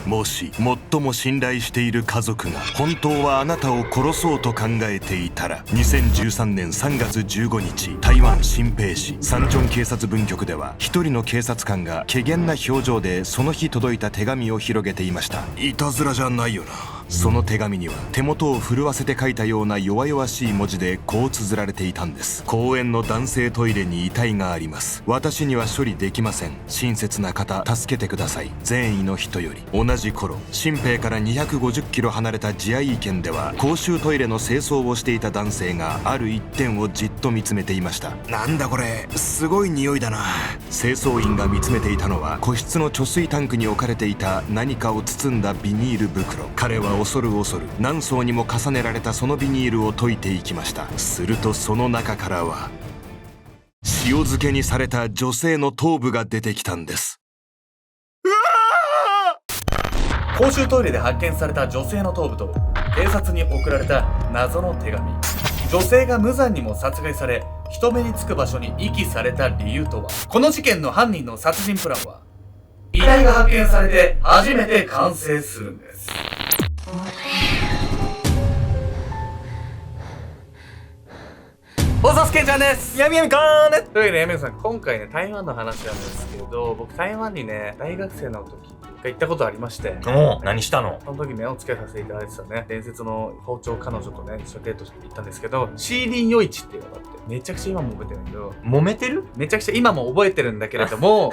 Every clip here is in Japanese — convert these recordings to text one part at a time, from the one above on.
もし最も信頼している家族が本当はあなたを殺そうと考えていたら、2013年3月15日、台湾新北市三中警察分局では一人の警察官が怪訝な表情でその日届いた手紙を広げていました。いたずらじゃないよな。その手紙には手元を震わせて書いたような弱々しい文字でこう綴られていたんです。公園の男性トイレに遺体があります。私には処理できません。親切な方助けてください。善意の人より。同じ頃、新北から250キロ離れたジアイー県では公衆トイレの清掃をしていた男性がある一点をじっと見つめていました。なんだこれ、すごい匂いだな。清掃員が見つめていたのは個室の貯水タンクに置かれていた何かを包んだビニール袋。彼は恐る恐る何層にも重ねられたそのビニールを解いていきました。するとその中からは塩漬けにされた女性の頭部が出てきたんです。公衆トイレで発見された女性の頭部と警察に送られた謎の手紙。女性が無残にも殺害され、人目につく場所に遺棄された理由とは。この事件の犯人の殺人プランは、遺体が発見されて初めて完成するんです。おさすけんちゃんです。やみやみかーね。というわけで、やみやみさん、今回ね、台湾の話なんですけど、僕台湾にね、大学生の時一回行ったことありまして。何したの？その時ね、お付き合いさせていただいてたね、伝説の包丁彼女とね、一緒にデートして行ったんですけど、シーリン夜市っていうのがあって、めちゃくちゃ今も覚えてるんだけど、揉めてる？めちゃくちゃ今も覚えてるんだけれども、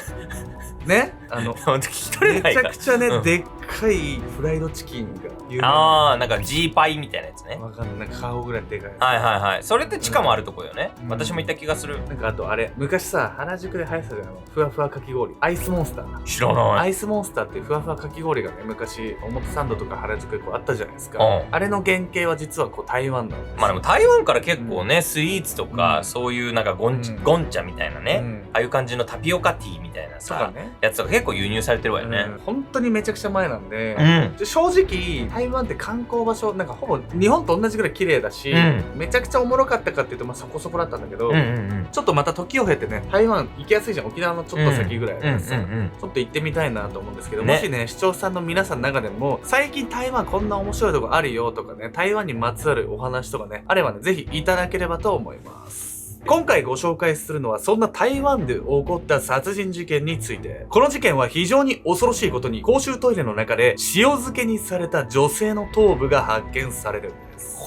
ね、聞き取れめないか。ちゃくちゃね、うんでっかいフライドチキンが有名なんか G パイみたいなやつね。わかんない。なんか顔ぐらいでかい。はいはいはい。それって地下もあるとこよね。うん私も行った気がする。なんかあとあれ、昔さ、原宿で流行ってたじゃん。ふわふわかき氷。アイスモンスター。知らない。アイスモンスターっていうふわふわかき氷がね、昔、表参道とか原宿でこうあったじゃないですか。うんあれの原型は実はこう台湾なんです。まあでも台湾から結構ね、スイーツとか、うんそういうなんかゴンチうんャみたいなね、ああいう感じのタピオカティーみたいなさ、とかね。やつとか結構輸入されてるわよね。本当にめちゃくちゃ前なんで、うん。正直台湾って観光場所なんかほぼ日本と同じぐらい綺麗だし、うんめちゃくちゃおもろかったかっていうとまあそこそこだったんだけど、うんうんちょっとまた時を経てね、台湾行きやすいじゃん。沖縄のちょっと先ぐらいだからさ、うんうんうんうんちょっと行ってみたいなと思うんですけど、ねもしね視聴者さんの皆さんの中でも最近台湾こんな面白いとこあるよとかね、台湾にまつわるお話とかねあればね、ぜひいただければと思います。今回ご紹介するのはそんな台湾で起こった殺人事件について。この事件は非常に恐ろしいことに公衆トイレの中で塩漬けにされた女性の頭部が発見されるんです。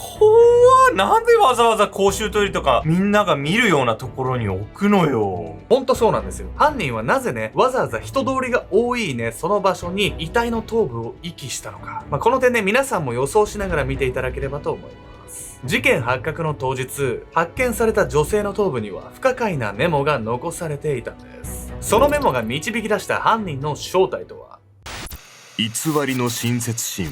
なんでわざわざ公衆トイレとかみんなが見るようなところに置くのよ。ほんとそうなんですよ。犯人はなぜね、わざわざ人通りが多いね、その場所に遺体の頭部を遺棄したのか。この点ね、皆さんも予想しながら見ていただければと思います。事件発覚の当日、発見された女性の頭部には不可解なメモが残されていたんです。そのメモが導き出した犯人の正体とは。偽りの親切心。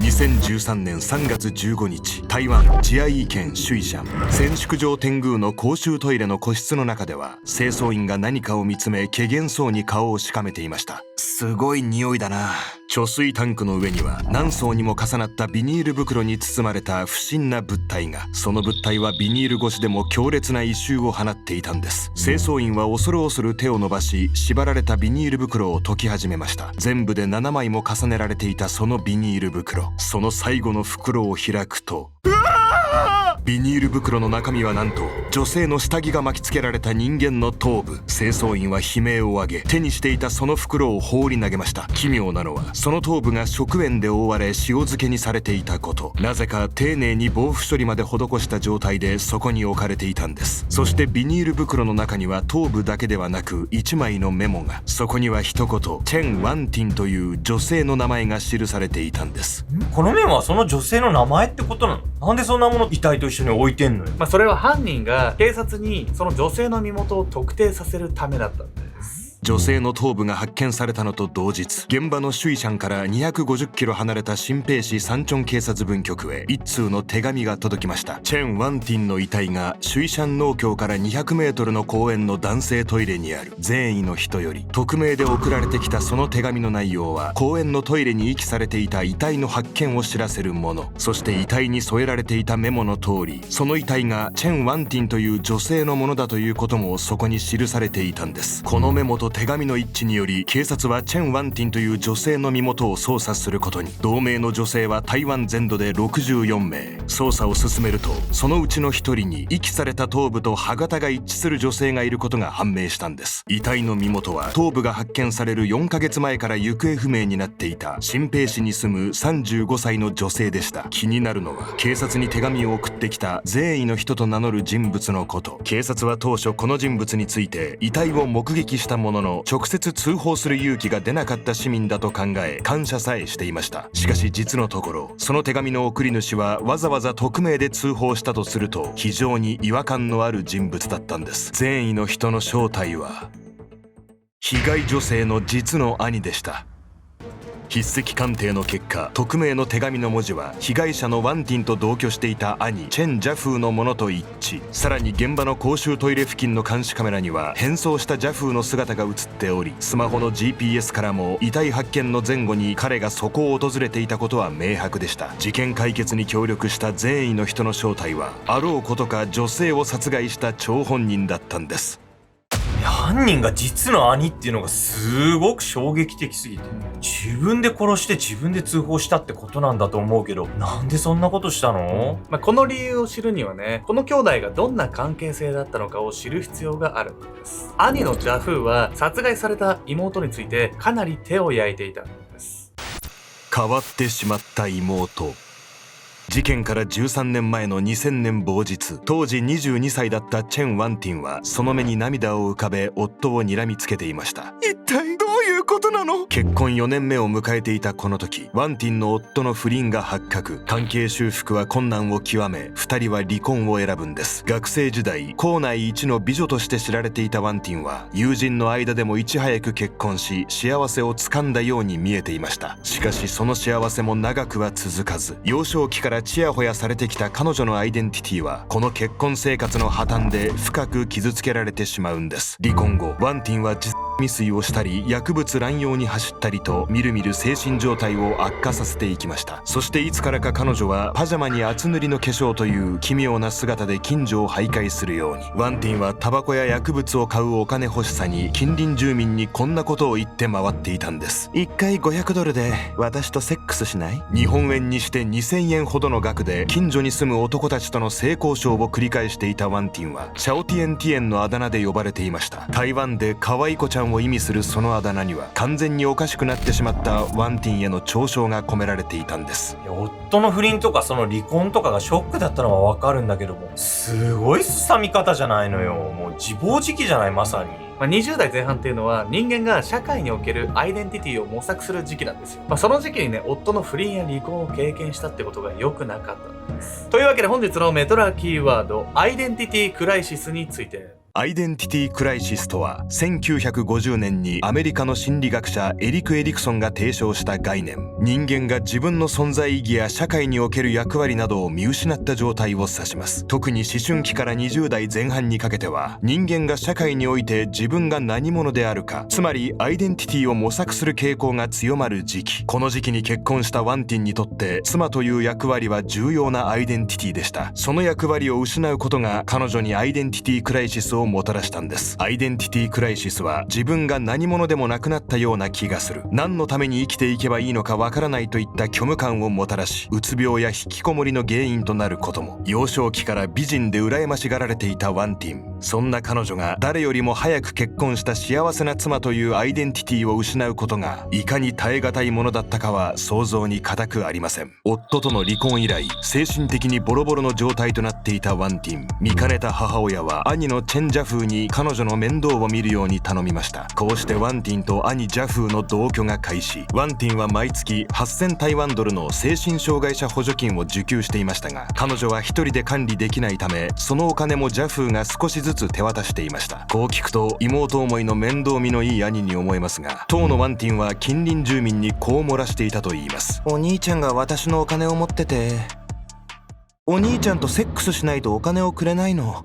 2013年3月15日、台湾ジアイー県シュイシャン染宿場天宮の公衆トイレの個室の中では、清掃員が何かを見つめ、怪訝そうに顔をしかめていました。すごい匂いだな。貯水タンクの上には何層にも重なったビニール袋に包まれた不審な物体が。その物体はビニール越しでも強烈な異臭を放っていたんです。清掃員は恐る恐る手を伸ばし、縛られたビニール袋を解き始めました。全部で7枚も重ねられていたそのビニール袋。その最後の袋を開くと、ビニール袋の中身はなんと女性の下着が巻きつけられた人間の頭部。清掃員は悲鳴を上げ、手にしていたその袋を放り投げました。奇妙なのは、その頭部が食塩で覆われ塩漬けにされていたこと。なぜか丁寧に防腐処理まで施した状態でそこに置かれていたんです。そしてビニール袋の中には頭部だけではなく1枚のメモが。そこには一言、チェン・ワンティンという女性の名前が記されていたんです。このメモはその女性の名前ってことなの？なんでそんなもの遺体と一緒に置いてんのよ。それは犯人が警察にその女性の身元を特定させるためだったんです。女性の頭部が発見されたのと同日、現場のシュイシャンから250キロ離れた新北市三中警察分局へ一通の手紙が届きました。チェン・ワンティンの遺体がシュイシャン農協から200メートルの公園の男性トイレにある。善意の人より。匿名で送られてきたその手紙の内容は、公園のトイレに遺棄されていた遺体の発見を知らせるもの。そして遺体に添えられていたメモの通り、その遺体がチェン・ワンティンという女性のものだということもそこに記されていたんです。このメモと手紙の一致により警察はチェン・ワンティンという女性の身元を捜査することに。同名の女性は台湾全土で64名。捜査を進めるとそのうちの一人に遺棄された頭部と歯型が一致する女性がいることが判明したんです。遺体の身元は頭部が発見される4ヶ月前から行方不明になっていた新北市に住む35歳の女性でした。気になるのは警察に手紙を送ってきた善意の人と名乗る人物のこと。警察は当初この人物について遺体を目撃したものの直接通報する勇気が出なかった市民だと考え感謝さえしていました。しかし実のところその手紙の送り主はわざわざ匿名で通報したとすると非常に違和感のある人物だったんです。善意の人の正体は被害女性の実の兄でした。筆跡鑑定の結果、匿名の手紙の文字は被害者のワンティンと同居していた兄チェン・ジャフーのものと一致。さらに現場の公衆トイレ付近の監視カメラには変装したジャフーの姿が映っており、スマホの GPS からも遺体発見の前後に彼がそこを訪れていたことは明白でした。事件解決に協力した善意の人の正体はあろうことか女性を殺害した張本人だったんです。犯人が実の兄っていうのがすごく衝撃的すぎて、自分で殺して自分で通報したってことなんだと思うけど、なんでそんなことしたの？この理由を知るにはね、この兄弟がどんな関係性だったのかを知る必要があるんです。兄のジャフーは殺害された妹についてかなり手を焼いていたんです。変わってしまった妹。事件から13年前の2000年某日、当時22歳だったチェン・ワンティンはその目に涙を浮かべ夫を睨みつけていました。一体どういうことなの？結婚4年目を迎えていたこの時、ワンティンの夫の不倫が発覚。関係修復は困難を極め、2人は離婚を選ぶんです。学生時代、校内一の美女として知られていたワンティンは友人の間でもいち早く結婚し、幸せをつかんだように見えていました。しかしその幸せも長くは続かず、幼少期からちやほやされてきた彼女のアイデンティティはこの結婚生活の破綻で深く傷つけられてしまうんです。離婚後、ワンティンは未遂をしたり薬物乱用に走ったりとみるみる精神状態を悪化させていきました。そしていつからか彼女はパジャマに厚塗りの化粧という奇妙な姿で近所を徘徊するように。ワンティンはタバコや薬物を買うお金欲しさに近隣住民にこんなことを言って回っていたんです。1回$500で私とセックスしない？日本円にして2000円ほどの額で近所に住む男たちとの性交渉を繰り返していたワンティンはシャオティエンティエンのあだ名で呼ばれていました。台湾で可愛い子ちゃんを意味するそのあだ名には完全におかしくなってしまったワンティンへの嘲笑が込められていたんです。夫の不倫とかその離婚とかがショックだったのはわかるんだけども、すごいすさみ方じゃないのよ。もう自暴自棄じゃない、まさに。20代前半っていうのは人間が社会におけるアイデンティティを模索する時期なんですよ。その時期にね、夫の不倫や離婚を経験したってことが良くなかったんです。というわけで本日のメトラキーワード、アイデンティティクライシスについて。アイデンティティクライシスとは1950年にアメリカの心理学者エリク・エリクソンが提唱した概念。人間が自分の存在意義や社会における役割などを見失った状態を指します。特に思春期から20代前半にかけては人間が社会において自分が何者であるか、つまりアイデンティティを模索する傾向が強まる時期。この時期に結婚したワンティンにとって妻という役割は重要なアイデンティティでした。その役割を失うことが彼女にアイデンティティクライシスをもたらしたんです。アイデンティティクライシスは自分が何者でもなくなったような気がする、何のために生きていけばいいのかわからないといった虚無感をもたらし、うつ病や引きこもりの原因となることも。幼少期から美人で羨ましがられていたワンティン。そんな彼女が誰よりも早く結婚した幸せな妻というアイデンティティを失うことがいかに耐え難いものだったかは想像に難くありません。夫との離婚以来、精神的にボロボロの状態となっていたワンティン。見かねた母親は兄のチェン・ジャフーに彼女の面倒を見るように頼みました。こうしてワンティンと兄ジャフーの同居が開始。ワンティンは毎月8000台湾ドルの精神障害者補助金を受給していましたが、彼女は一人で管理できないため、そのお金もジャフーが少しずつ手渡していました。こう聞くと妹思いの面倒見のいい兄に思えますが、当のワンティンは近隣住民にこう漏らしていたといいます。お兄ちゃんが私のお金を持ってて、お兄ちゃんとセックスしないとお金をくれないの。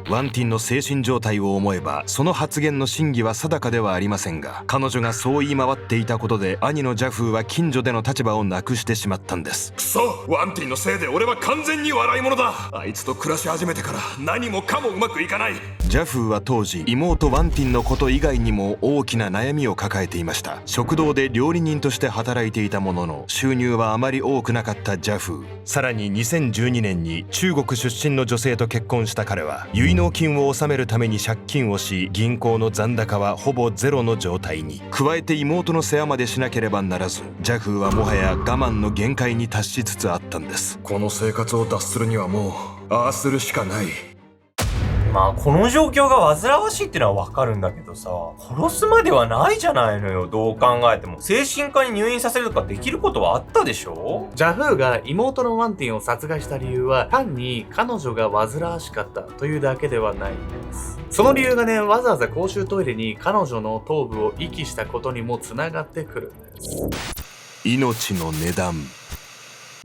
ワンティンの精神状態を思えばその発言の真偽は定かではありませんが、彼女がそう言い回っていたことで兄のジャフーは近所での立場をなくしてしまったんです。くそ、ワンティンのせいで俺は完全に笑い物だ。あいつと暮らし始めてから何もかもうまくいかない。ジャフーは当時妹ワンティンのこと以外にも大きな悩みを抱えていました。食堂で料理人として働いていたものの収入はあまり多くなかったジャフー。さらに2012年に中国出身の女性と結婚した彼は結納金を納めるために借金をし、銀行の残高はほぼゼロの状態に。加えて妹の世話までしなければならず、ジャフーはもはや我慢の限界に達しつつあったんです。この生活を脱するにはもうああするしかない。まあこの状況が煩わしいってのはわかるんだけどさ、殺すまではないじゃないのよ。どう考えても精神科に入院させるとかできることはあったでしょ。ジャフーが妹のワンティンを殺害した理由は単に彼女が煩わしかったというだけではないんです。その理由がね、わざわざ公衆トイレに彼女の頭部を遺棄したことにもつながってくるんです。命の値段。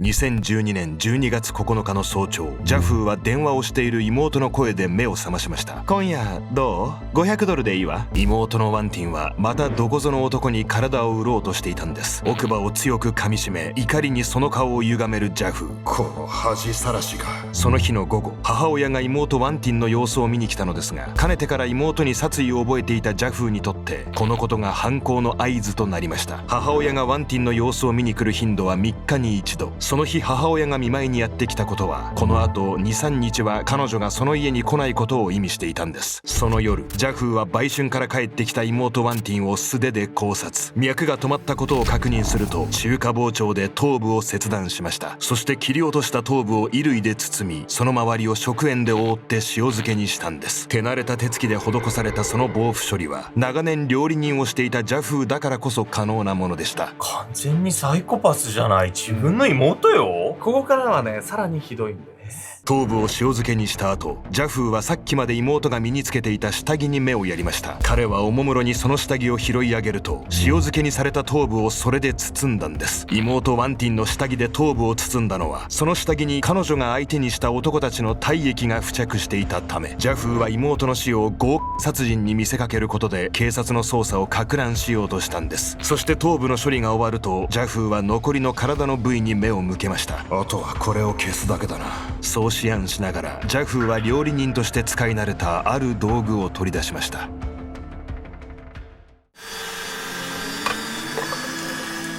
2012年12月9日の早朝、ジャフーは電話をしている妹の声で目を覚ましました。今夜どう ?500 ドルでいいわ。妹のワンティンはまたどこぞの男に体を売ろうとしていたんです。奥歯を強く噛みしめ、怒りにその顔を歪めるジャフー。この恥さらしが。その日の午後、母親が妹ワンティンの様子を見に来たのですが、かねてから妹に殺意を覚えていたジャフーにとってこのことが犯行の合図となりました。母親がワンティンの様子を見に来る頻度は3日に1度。その日母親が見舞いにやってきたことは、この後 2,3 日は彼女がその家に来ないことを意味していたんです。その夜、ジャフーは売春から帰ってきた妹ワンティンを素手で絞殺。脈が止まったことを確認すると、中華包丁で頭部を切断しました。そして切り落とした頭部を衣類で包み、その周りを食塩で覆って塩漬けにしたんです。手慣れた手つきで施されたその防腐処理は、長年料理人をしていたジャフーだからこそ可能なものでした。完全にサイコパスじゃない。自分の妹よ。ここからはね、さらにひどいんです。頭部を塩漬けにした後、ジャフーはさっきまで妹が身につけていた下着に目をやりました。彼はおもむろにその下着を拾い上げると、塩漬けにされた頭部をそれで包んだんです。妹ワンティンの下着で頭部を包んだのは、その下着に彼女が相手にした男たちの体液が付着していたため、ジャフーは妹の死を強姦殺人に見せかけることで警察の捜査を攪乱しようとしたんです。そして頭部の処理が終わると、ジャフーは残りの体の部位に目を向けました。あとはこれを消すだけだな。そう思案しながら、ジャフーは料理人として使い慣れたある道具を取り出しました。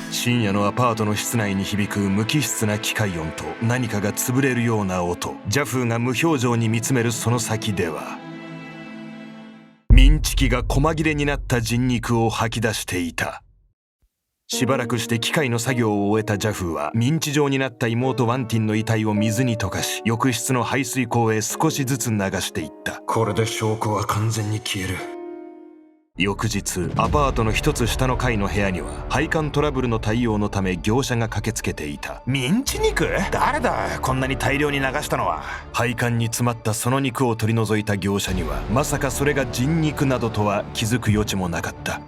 深夜のアパートの室内に響く無機質な機械音と何かが潰れるような音。ジャフーが無表情に見つめるその先では、ミンチ機が細切れになった人肉を吐き出していた。しばらくして機械の作業を終えたジャフーは、ミンチ状になった妹ワンティンの遺体を水に溶かし、浴室の排水口へ少しずつ流していった。これで証拠は完全に消える。翌日、アパートの一つ下の階の部屋には配管トラブルの対応のため業者が駆けつけていた。ミンチ肉？誰だこんなに大量に流したのは。配管に詰まったその肉を取り除いた業者には、まさかそれが人肉などとは気づく余地もなかった。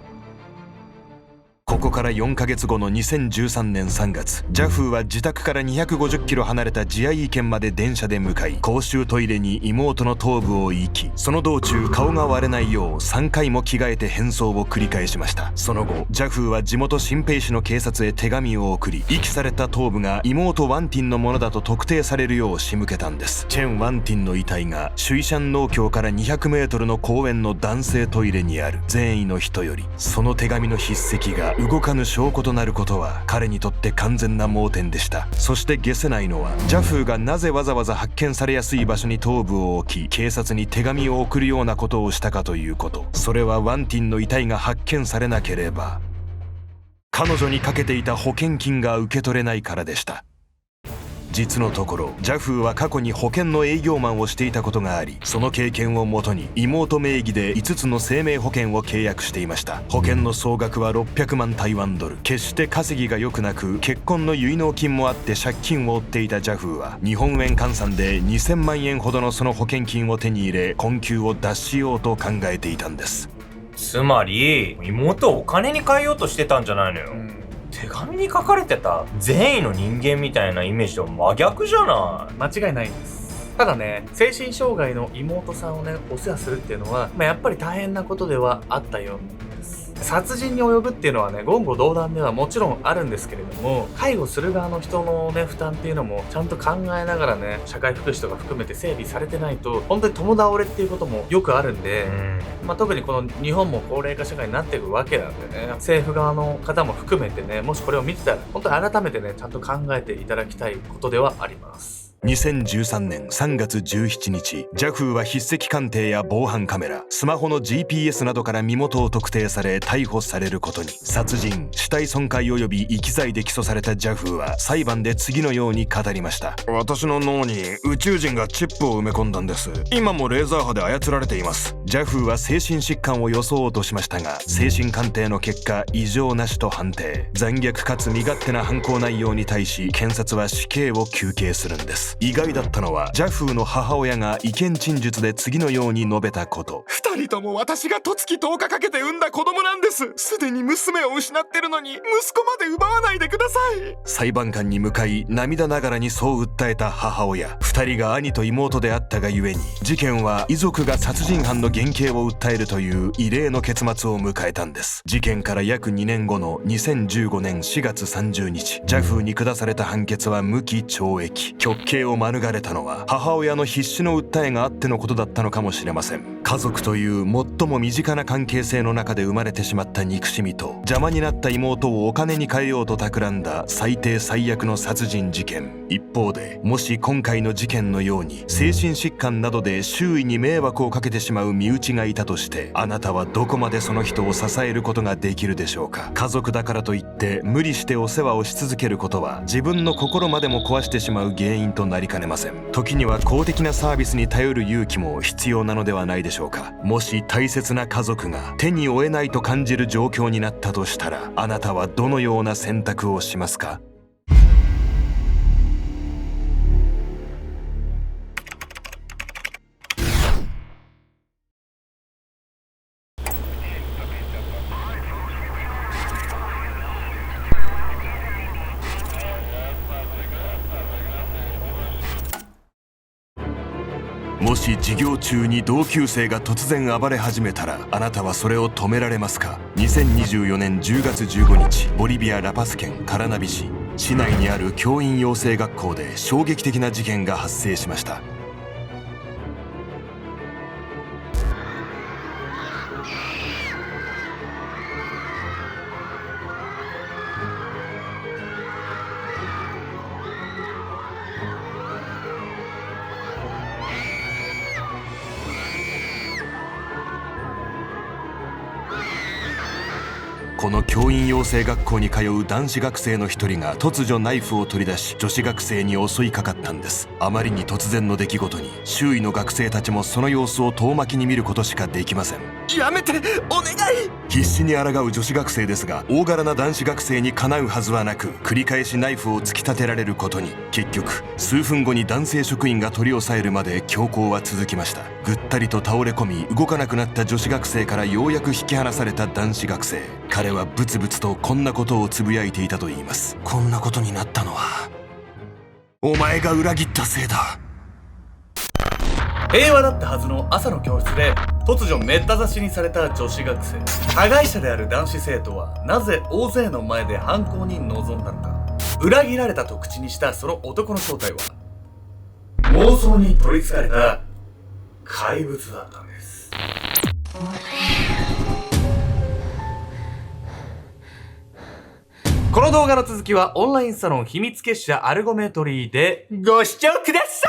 ここから4ヶ月後の2013年3月、ジャフーは自宅から250キロ離れたジアイー県まで電車で向かい、公衆トイレに妹の頭部を遺棄。その道中、顔が割れないよう3回も着替えて変装を繰り返しました。その後、ジャフーは地元新平市の警察へ手紙を送り、遺棄された頭部が妹ワンティンのものだと特定されるよう仕向けたんです。チェン・ワンティンの遺体がシュイシャン農協から200メートルの公園の男性トイレにある。善意の人より、その手紙の筆跡が動かぬ証拠となることは彼にとって完全な盲点でした。そして解せないのは、ジャフーがなぜわざわざ発見されやすい場所に頭部を置き、警察に手紙を送るようなことをしたかということ。それはワンティンの遺体が発見されなければ、彼女にかけていた保険金が受け取れないからでした。実のところ、ジャフーは過去に保険の営業マンをしていたことがあり、その経験をもとに妹名義で5つの生命保険を契約していました。保険の総額は600万台湾ドル。決して稼ぎが良くなく、結婚の結納金もあって借金を負っていたジャフーは、日本円換算で2000万円ほどのその保険金を手に入れ、困窮を脱しようと考えていたんです。つまり妹をお金に変えようとしてたんじゃないのよ。手紙に書かれてた善意の人間みたいなイメージと真逆じゃない。間違いないんです。ただね、精神障害の妹さんをね、お世話するっていうのは、やっぱり大変なことではあったようなんです。殺人に及ぶっていうのはね、言語道断ではもちろんあるんですけれども、介護する側の人のね、負担っていうのもちゃんと考えながらね、社会福祉とか含めて整備されてないと、本当に共倒れっていうこともよくあるんで、特にこの日本も高齢化社会になっていくわけなんでね、政府側の方も含めてね、もしこれを見てたら、本当に改めてね、ちゃんと考えていただきたいことではあります。2013年3月17日、JAF は筆跡鑑定や防犯カメラ、スマホの GPS などから身元を特定され逮捕されることに。殺人、死体損壊及び遺棄罪で起訴された JAF は裁判で次のように語りました。私の脳に宇宙人がチップを埋め込んだんです。今もレーザー波で操られています。JAF は精神疾患を装おうとしましたが、精神鑑定の結果異常なしと判定。残虐かつ身勝手な犯行内容に対し検察は死刑を求刑するんです。意外だったのは JAF の母親が意見陳述で次のように述べたこと。二人とも私が十月10日かけて産んだ子供なんです。すでに娘を失ってるのに息子まで奪わないでください。裁判官に向かい涙ながらにそう訴えた母親。二人が兄と妹であったがゆえに、事件は遺族が殺人犯の減刑を訴えるという異例の結末を迎えたんです。事件から約2年後の2015年4月30日、JAF に下された判決は無期懲役。極刑を免れたのは母親の必死の訴えがあってのことだったのかもしれません。家族という最も身近な関係性の中で生まれてしまった憎しみと、邪魔になった妹をお金に変えようと企んだ最低最悪の殺人事件。一方で、もし今回の事件のように精神疾患などで周囲に迷惑をかけてしまう身内がいたとして、あなたはどこまでその人を支えることができるでしょうか。家族だからといって無理してお世話をし続けることは、自分の心までも壊してしまう原因となりかねません。時には公的なサービスに頼る勇気も必要なのではないでしょうか。もし大切な家族が手に負えないと感じる状況になったとしたら、あなたはどのような選択をしますか？もし授業中に同級生が突然暴れ始めたら、あなたはそれを止められますか？2024年10月15日、ボリビア・ラパス県カラナビ市。市内にある教員養成学校で衝撃的な事件が発生しました。この教員養成学校に通う男子学生の一人が突如ナイフを取り出し、女子学生に襲いかかったんです。あまりに突然の出来事に、周囲の学生たちもその様子を遠巻きに見ることしかできません。やめてお願い。必死に抗う女子学生ですが、大柄な男子学生にかなうはずはなく、繰り返しナイフを突き立てられることに。結局数分後に男性職員が取り押さえるまで強行は続きました。ぐったりと倒れ込み動かなくなった女子学生からようやく引き離された男子学生。彼はブツブツとこんなことをつぶやいていたといいます。こんなことになったのはお前が裏切ったせいだ。平和だったはずの朝の教室で突如めった刺しにされた女子学生。加害者である男子生徒はなぜ大勢の前で犯行に臨んだのか。裏切られたと口にしたその男の正体は、妄想に取りつかれた怪物だったんです。この動画の続きはオンラインサロン秘密結社アルゴメトリーでご視聴ください。